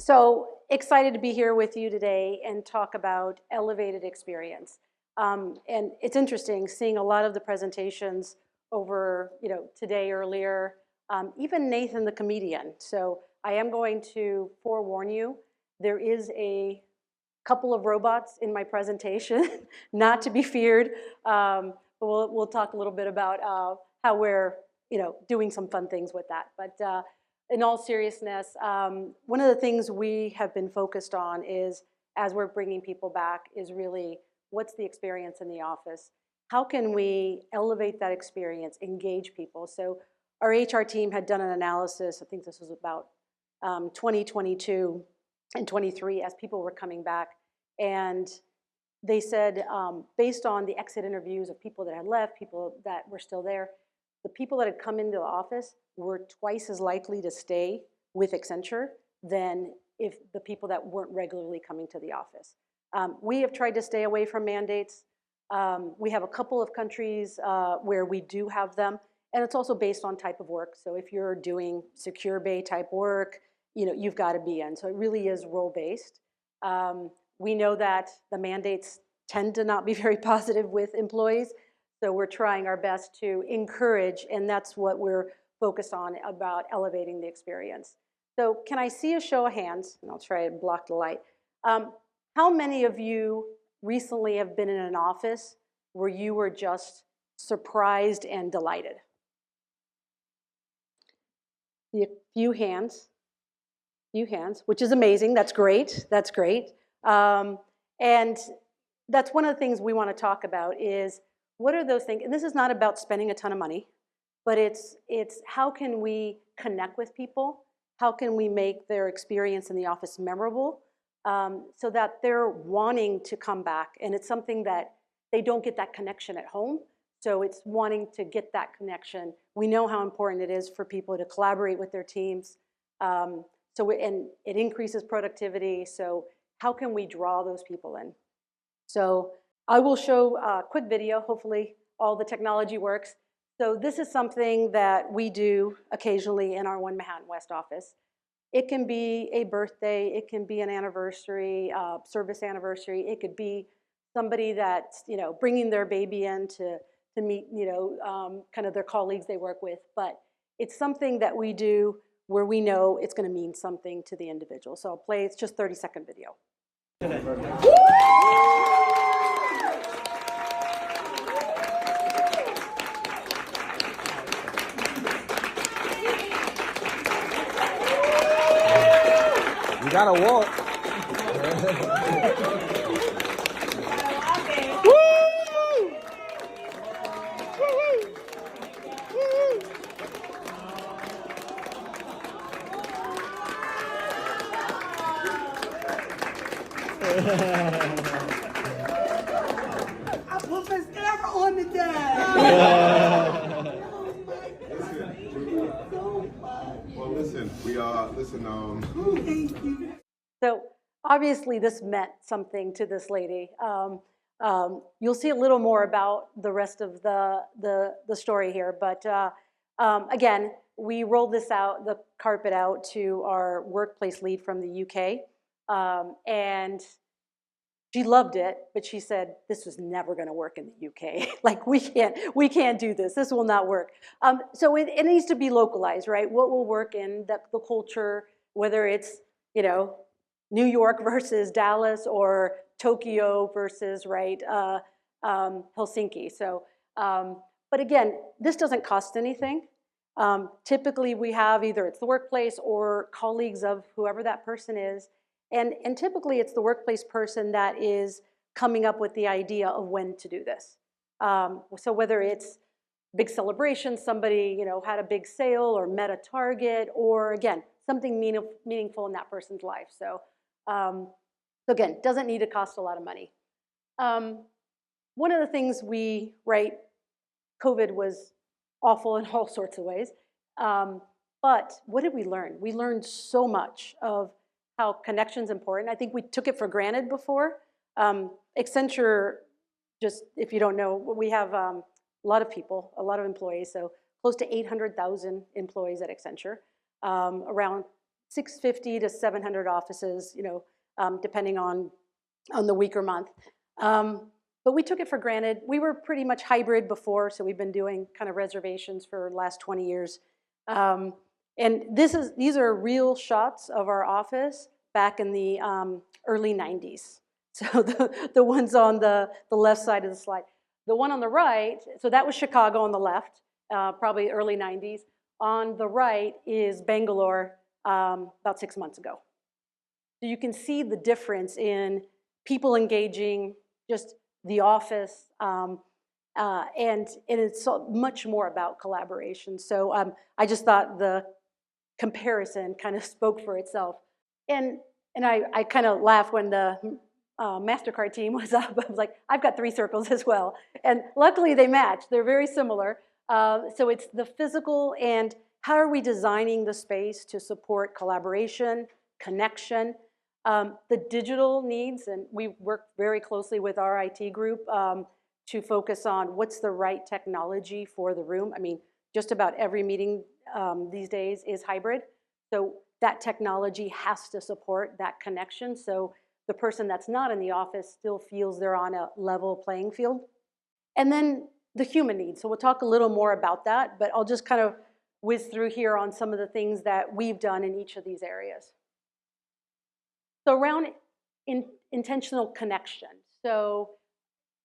So excited to be here with you today and talk about elevated experience. And it's interesting seeing a lot of the presentations over, today earlier, even Nathan the comedian. So I am going to forewarn you, there is a couple of robots in my presentation, not to be feared. But we'll talk a little bit about how we're, doing some fun things with that. But in all seriousness, one of the things we have been focused on is, as we're bringing people back, is really what's the experience in the office? How can we elevate that experience, engage people? So our HR team had done an analysis, I think this was about 2022 and 23 as people were coming back. And they said, based on the exit interviews of people that had left, people that were still there, the people that had come into the office were twice as likely to stay with Accenture than if the people that weren't regularly coming to the office. We have tried to stay away from mandates. We have a couple of countries where we do have them, and it's also based on type of work. So if you're doing secure bay type work, you've got to be in. So it really is role-based. We know that the mandates tend to not be very positive with employees, so we're trying our best to encourage, and that's what we're focused on about elevating the experience. So can I see a show of hands? And I'll try and block the light. How many of you recently have been in an office where you were just surprised and delighted? See a few hands, which is amazing. That's great. That's great. And that's one of the things we want to talk about is what are those things, and this is not about spending a ton of money, but it's how can we connect with people? How can we make their experience in the office memorable so that they're wanting to come back? And it's something that they don't get that connection at home. So it's wanting to get that connection. We know how important it is for people to collaborate with their teams. And it increases productivity. So how can we draw those people in? So I will show a quick video. Hopefully all the technology works. So this is something that we do occasionally in our One Manhattan West office. It can be a birthday, it can be an anniversary, service anniversary. It could be somebody that's bringing their baby in to meet kind of their colleagues they work with. But it's something that we do where we know it's going to mean something to the individual. So I'll play. It's just 30-second video. You gotta walk. I put mascara on today. Well, listen, Thank you. So obviously this meant something to this lady. You'll see a little more about the rest of the story here, but again, we rolled the carpet out to our workplace lead from the UK, and she loved it, but she said, this was never going to work in the UK. Like, we can't do this. This will not work. So it needs to be localized, right? What will work in the culture, whether it's, New York versus Dallas or Tokyo versus, right, Helsinki. So, but again, this doesn't cost anything. Typically, we have either it's the workplace or colleagues of whoever that person is. And typically, it's the workplace person that is coming up with the idea of when to do this. So whether it's big celebration, somebody had a big sale or met a target, or again, something meaningful in that person's life. So again, doesn't need to cost a lot of money. One of the things COVID was awful in all sorts of ways. But what did we learn? We learned so much of how connection's important. I think we took it for granted before. Accenture, just if you don't know, we have a lot of people, a lot of employees, so close to 800,000 employees at Accenture, around 650 to 700 offices, depending on the week or month. But we took it for granted. We were pretty much hybrid before, so we've been doing kind of reservations for the last 20 years. And these are real shots of our office back in the early 90s. So the ones on the left side of the slide. The one on the right, so that was Chicago on the left, probably early 90s. On the right is Bangalore about 6 months ago. So you can see the difference in people engaging, just the office, and it's so much more about collaboration. So I just thought the comparison kind of spoke for itself. And I kind of laughed when the MasterCard team was up. I was like, I've got 3 circles as well. And luckily they match. They're very similar. So it's the physical and how are we designing the space to support collaboration, connection, the digital needs, and we work very closely with our IT group to focus on what's the right technology for the room. I mean, just about every meeting these days is hybrid. So that technology has to support that connection. So the person that's not in the office still feels they're on a level playing field. And then the human needs. So we'll talk a little more about that, but I'll just kind of whiz through here on some of the things that we've done in each of these areas. So around intentional connection. So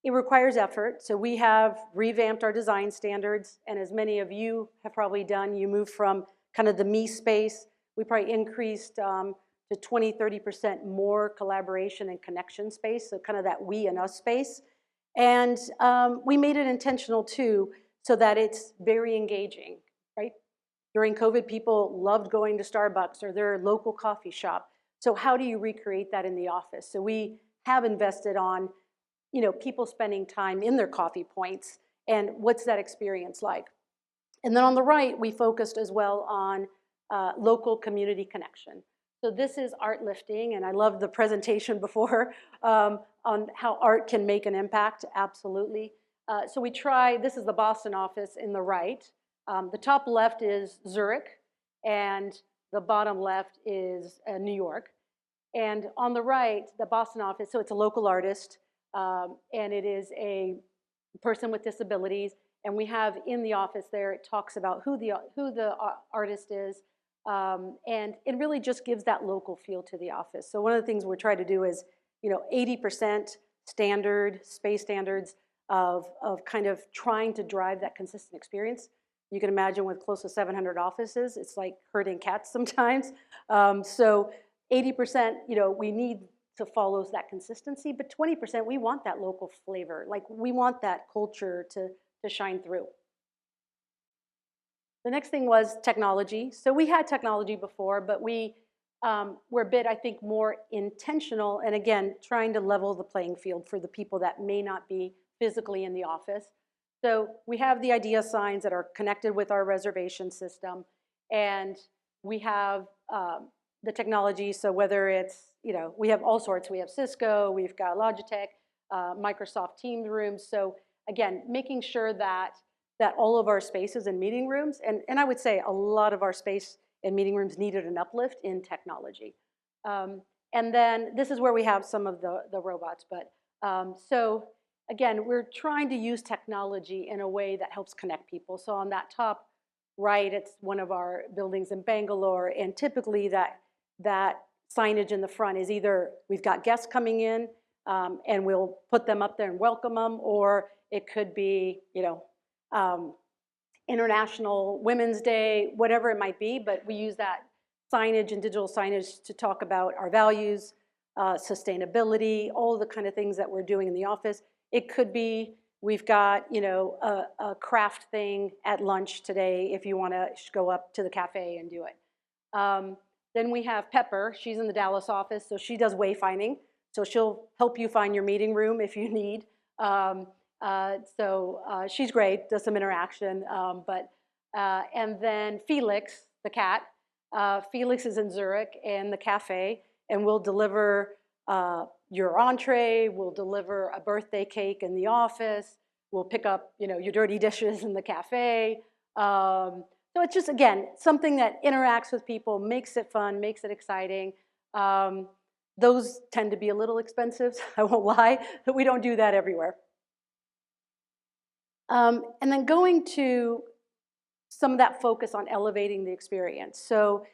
it requires effort. So we have revamped our design standards, and as many of you have probably done, you moved from kind of the me space. We probably increased to 20, 30% more collaboration and connection space, so kind of that we and us space. And we made it intentional too, so that it's very engaging, right? During COVID, people loved going to Starbucks or their local coffee shop. So how do you recreate that in the office? So we have invested on, people spending time in their coffee points, and what's that experience like? And then on the right, we focused as well on local community connection. So this is art lifting, and I love the presentation before on how art can make an impact, absolutely. So we try, this is the Boston office in the right. The top left is Zurich, and the bottom left is New York. And on the right, the Boston office, so it's a local artist, and it is a person with disabilities. And we have in the office there, it talks about who the artist is, and it really just gives that local feel to the office. So one of the things we're trying to do is, 80% standard, space standards of kind of trying to drive that consistent experience. You can imagine with close to 700 offices, it's like herding cats sometimes. So 80%, we need to follow that consistency, but 20%, we want that local flavor. Like we want that culture to shine through. The next thing was technology. So we had technology before, but we were a bit, I think, more intentional, and again, trying to level the playing field for the people that may not be physically in the office. So we have the idea signs that are connected with our reservation system, and we have the technology. So whether it's, we have all sorts. We have Cisco, we've got Logitech, Microsoft Teams rooms. So again, making sure that all of our spaces and meeting rooms, and I would say a lot of our space and meeting rooms needed an uplift in technology. And then this is where we have some of the robots. But so again, we're trying to use technology in a way that helps connect people. So on that top right, it's one of our buildings in Bangalore, and typically that signage in the front is either we've got guests coming in and we'll put them up there and welcome them, or it could be, International Women's Day, whatever it might be, but we use that signage and digital signage to talk about our values, sustainability, all the kind of things that we're doing in the office. It could be we've got, a craft thing at lunch today if you want to go up to the cafe and do it. Then we have Pepper. She's in the Dallas office, so she does wayfinding. So she'll help you find your meeting room if you need. She's great, does some interaction. And then Felix, the cat. Felix is in Zurich and the cafe, and we'll deliver your entree, we'll deliver a birthday cake in the office, we'll pick up your dirty dishes in the cafe. So it's just, again, something that interacts with people, makes it fun, makes it exciting. Those tend to be a little expensive, I won't lie, but we don't do that everywhere. And then going to some of that focus on elevating the experience. So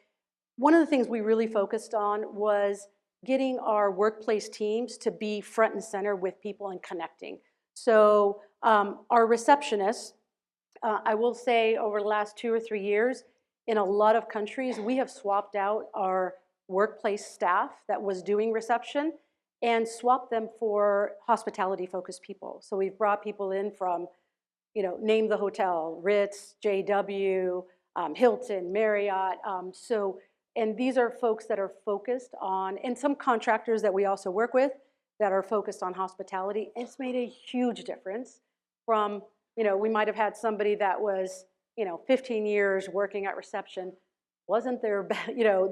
one of the things we really focused on was getting our workplace teams to be front and center with people and connecting. So our receptionists, I will say over the last 2 or 3 years, in a lot of countries, we have swapped out our workplace staff that was doing reception and swapped them for hospitality-focused people. So we've brought people in from, name the hotel, Ritz, JW, Hilton, Marriott. And these are folks that are focused on, and some contractors that we also work with that are focused on hospitality. It's made a huge difference from, we might have had somebody that was, 15 years working at reception, wasn't their,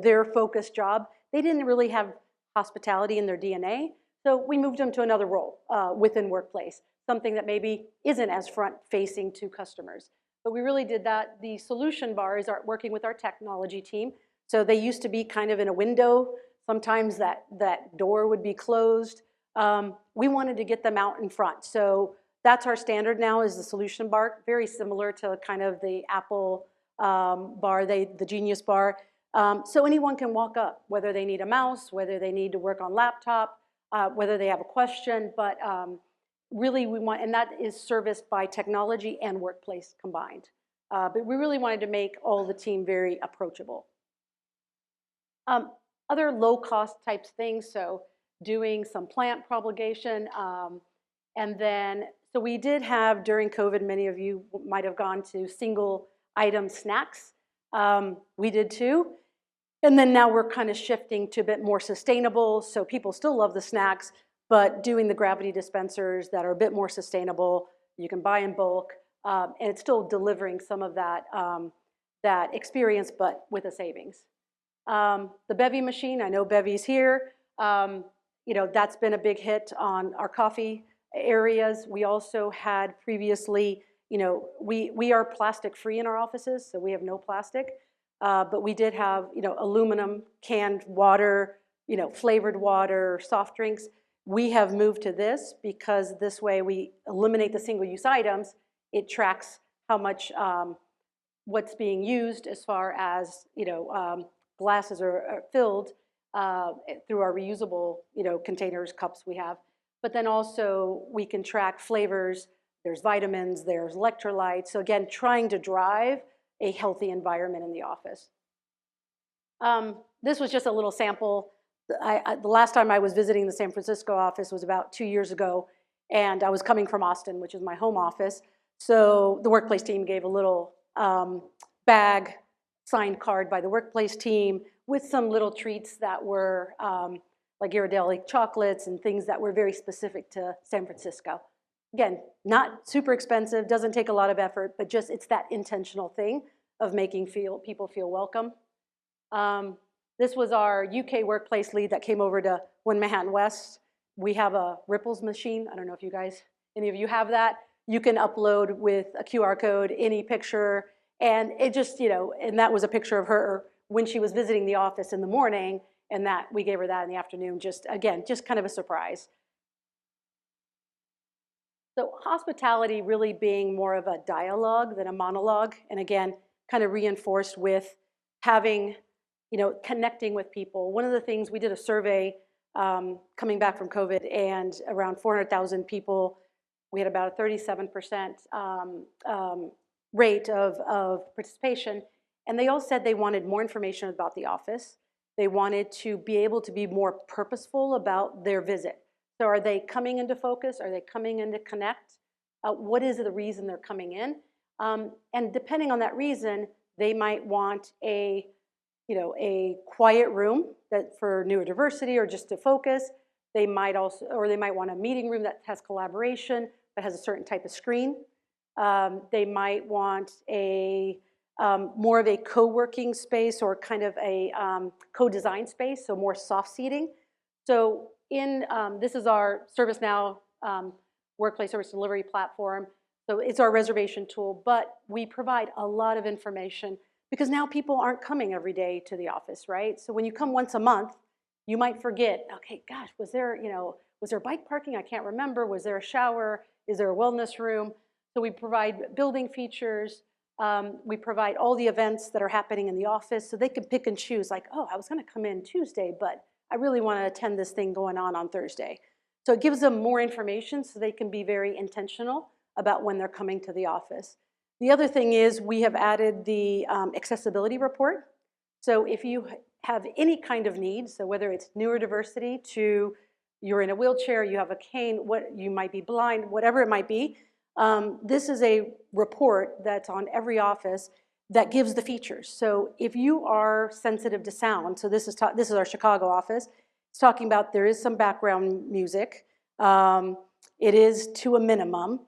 their focused job. They didn't really have hospitality in their DNA. So we moved them to another role within workplace, something that maybe isn't as front-facing to customers. But we really did that. The solution bars are working with our technology team. So they used to be kind of in a window. Sometimes that door would be closed. We wanted to get them out in front. So that's our standard now, is the solution bar, very similar to kind of the Apple bar, the Genius bar. So anyone can walk up, whether they need a mouse, whether they need to work on laptop, whether they have a question. But really we want, and that is serviced by technology and workplace combined. But we really wanted to make all the team very approachable. Other low-cost types things, so doing some plant propagation, and then, so we did have, during COVID, many of you might have gone to single-item snacks. We did too. And then now we're kind of shifting to a bit more sustainable, so people still love the snacks, but doing the gravity dispensers that are a bit more sustainable. You can buy in bulk, and it's still delivering some of that, that experience, but with a savings. The Bevy machine, I know Bevy's here. That's been a big hit on our coffee areas. We also had previously, we are plastic free in our offices, so we have no plastic. But we did have, aluminum, canned water, flavored water, soft drinks. We have moved to this because this way we eliminate the single-use items. It tracks how much, what's being used as far as, glasses are filled through our reusable, containers, cups we have. But then also we can track flavors. There's vitamins, there's electrolytes. So again, trying to drive a healthy environment in the office. This was just a little sample. The last time I was visiting the San Francisco office was about 2 years ago, and I was coming from Austin, which is my home office. So the workplace team gave a little bag, signed card by the workplace team with some little treats that were like Ghirardelli chocolates and things that were very specific to San Francisco. Again, not super expensive, doesn't take a lot of effort, but just it's that intentional thing of making people feel welcome. This was our UK workplace lead that came over to One Manhattan West. We have a Ripples machine. I don't know if you guys, any of you have that. You can upload with a QR code any picture, and it just, and that was a picture of her when she was visiting the office in the morning, and that we gave her that in the afternoon, just kind of a surprise. So hospitality really being more of a dialogue than a monologue, and again, kind of reinforced with having, connecting with people. One of the things, we did a survey coming back from COVID, and around 400,000 people, we had about a 37% rate of participation, and they all said they wanted more information about the office. They wanted to be able to be more purposeful about their visit. So are they coming into focus? Are they coming in to connect? What is the reason they're coming in? And depending on that reason, they might want a quiet room that for neurodiversity or just to focus. They might also, or they might want a meeting room that has collaboration, that has a certain type of screen. They might want a more of a co-working space or kind of a co-design space, so more soft seating. So this is our ServiceNow workplace service delivery platform. So it's our reservation tool, but we provide a lot of information because now people aren't coming every day to the office, right? So when you come once a month, you might forget, okay, gosh, was there bike parking? I can't remember. Was there a shower? Is there a wellness room? So we provide building features. We provide all the events that are happening in the office so they can pick and choose, like, oh, I was going to come in Tuesday, but I really want to attend this thing going on Thursday. So it gives them more information so they can be very intentional about when they're coming to the office. The other thing is we have added the accessibility report. So if you have any kind of need, so whether it's neurodiversity to you're in a wheelchair, you have a cane, you might be blind, whatever it might be, this is a report that's on every office that gives the features. So if you are sensitive to sound, so this is our Chicago office, it's talking about there is some background music. It is to a minimum.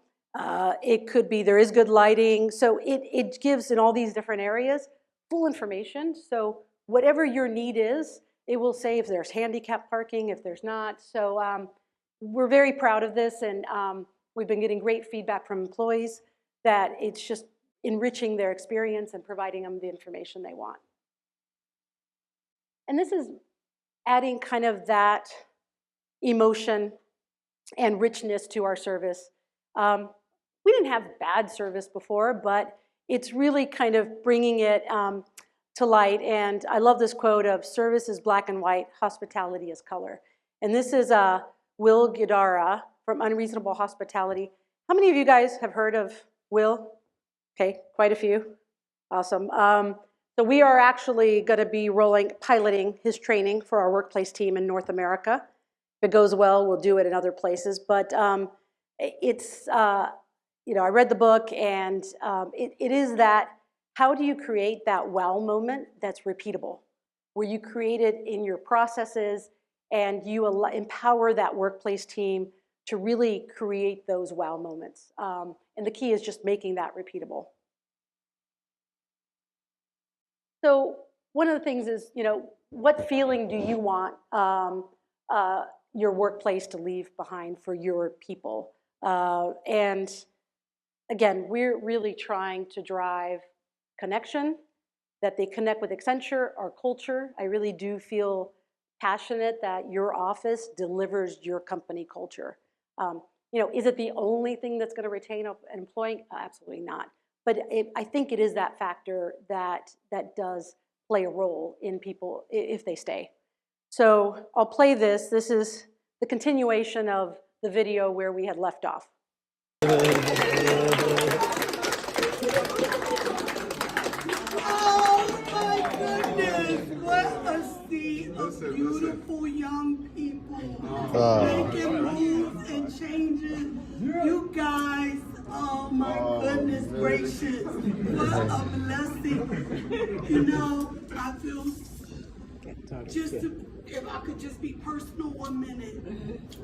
It could be there is good lighting. So it gives in all these different areas full information. So whatever your need is, it will say if there's handicap parking, if there's not. So we're very proud of this, and we've been getting great feedback from employees that it's just enriching their experience and providing them the information they want. And this is adding kind of that emotion and richness to our service. We didn't have bad service before, but it's really kind of bringing it to light. And I love this quote of service is black and white, hospitality is color. And this is Will Guidara from Unreasonable Hospitality. How many of you guys have heard of Will? Okay, quite a few. Awesome. So we are actually going to be piloting his training for our workplace team in North America. If it goes well, we'll do it in other places. But it's, I read the book, and it is that, how do you create that wow moment that's repeatable, where you create it in your processes and you empower that workplace team to really create those wow moments. And the key is just making that repeatable. So one of the things is, what feeling do you want your workplace to leave behind for your people? And again, we're really trying to drive connection, that they connect with Accenture, our culture. I really do feel passionate that your office delivers your company culture. Is it the only thing that's going to retain an employee? Absolutely not. But I think it is that factor that does play a role in people if they stay. So I'll play this. This is the continuation of the video where we had left off. Oh my goodness, what a sea of beautiful young people making moves and changes. You guys, oh my goodness gracious, what a blessing. I feel if I could just be personal 1 minute.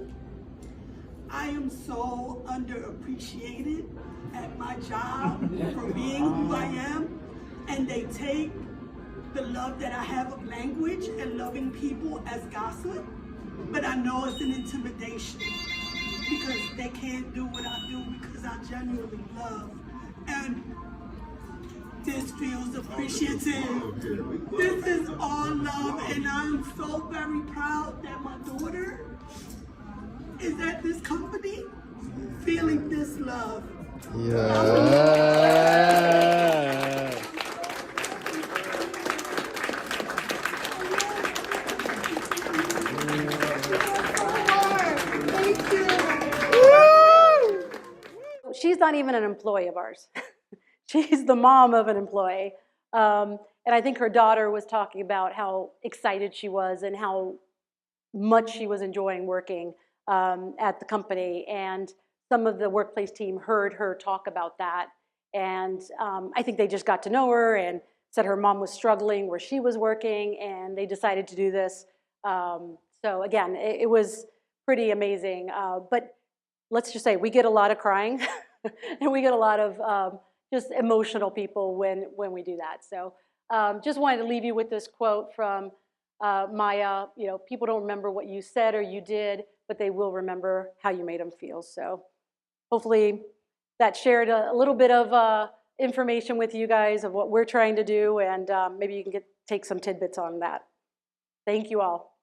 I am so underappreciated at my job for being who I am, and they take the love that I have of language and loving people as gossip, but I know it's an intimidation because they can't do what I do because I genuinely love. And this feels appreciative. This is all love, and I'm so very proud that my daughter is at this company feeling this love. Yeah. Thank you. She's not even an employee of ours. She's the mom of an employee. And I think her daughter was talking about how excited she was and how much she was enjoying working at the company. And some of the workplace team heard her talk about that. And I think they just got to know her and said her mom was struggling where she was working, and they decided to do this. So again, it was pretty amazing. But let's just say we get a lot of crying and we get a lot of just emotional people when we do that. So just wanted to leave you with this quote from Maya. People don't remember what you said or you did, but they will remember how you made them feel. So hopefully that shared a little bit of information with you guys of what we're trying to do, and maybe you can take some tidbits on that. Thank you all.